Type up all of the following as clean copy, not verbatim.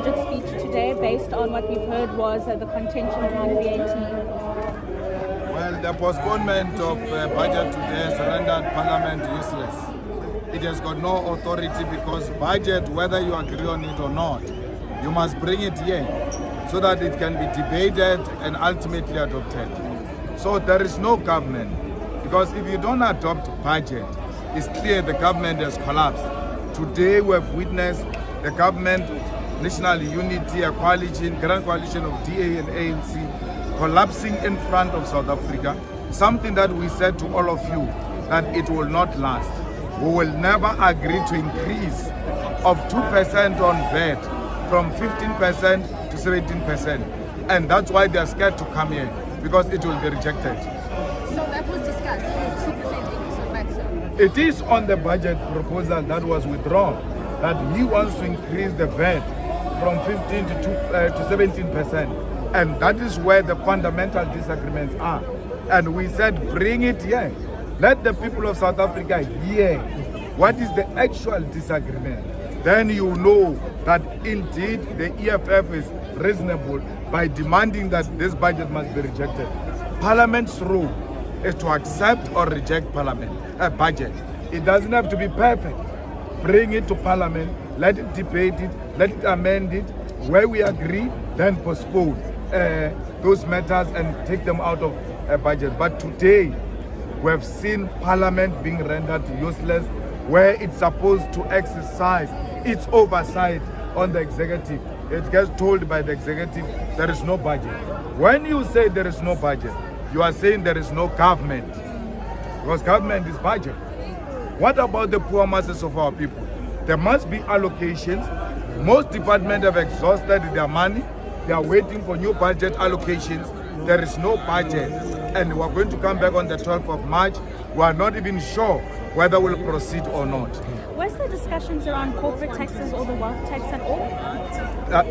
budget speech today based on what we've heard was the contention around VAT? Well, the postponement of budget today has rendered Parliament useless. It has got no authority because budget, whether you agree on it or not, you must bring it here so that it can be debated and ultimately adopted. So there is no government, because if you don't adopt budget, it's clear the government has collapsed. Today we have witnessed the government, national unity, a coalition, grand coalition of DA and ANC collapsing in front of South Africa, something that we said to all of you that it will not last. We will never agree to increase of 2% on VAT from 15% to 17%. And that's why they are scared to come here, because it will be rejected. So that was discussed, 2% increase on VAT, sir? It is on the budget proposal that was withdrawn, that he wants to increase the VAT from 15 to 17%. And that is where the fundamental disagreements are. And we said, bring it here. Let the people of South Africa hear what is the actual disagreement. Then you know that indeed the EFF is reasonable by demanding that this budget must be rejected. Parliament's role is to accept or reject budget. It doesn't have to be perfect. Bring it to Parliament, let it debate it, let it amend it. Where we agree, then postpone those matters and take them out of a budget. But today, we have seen Parliament being rendered useless, where it's supposed to exercise its oversight on the executive. It gets told by the executive there is no budget. When you say there is no budget, you are saying there is no government, because government is budget. What about the poor masses of our people? There must be allocations. Most departments have exhausted their money. They are waiting for new budget allocations. There is no budget. And we're going to come back on the 12th of March. We are not even sure whether we'll proceed or not. Was there discussions around corporate taxes or the wealth tax at all?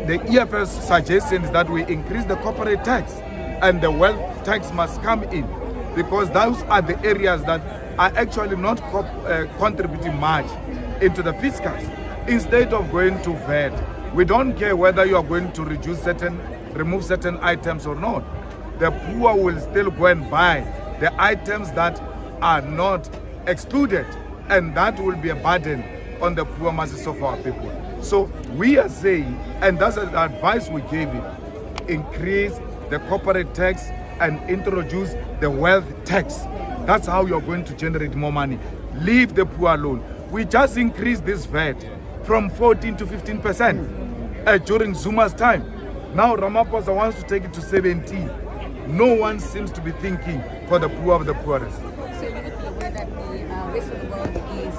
The EFF's suggestion is that we increase the corporate tax and the wealth tax must come in, because those are the areas that are actually not contributing much into the fiscals. Instead of going to VAT, we don't care whether you are going to remove certain items or not. The poor will still go and buy the items that are not excluded, and that will be a burden on the poor masses of our people. So we are saying, and that's the advice we gave him, increase the corporate tax and introduce the wealth tax. That's how you're going to generate more money. Leave the poor alone. We just increased this VAT from 14 to 15% during Zuma's time. Now Ramaphosa wants to take it to 17. No one seems to be thinking for the poor of the poorest. So you would be aware that the rest of the world is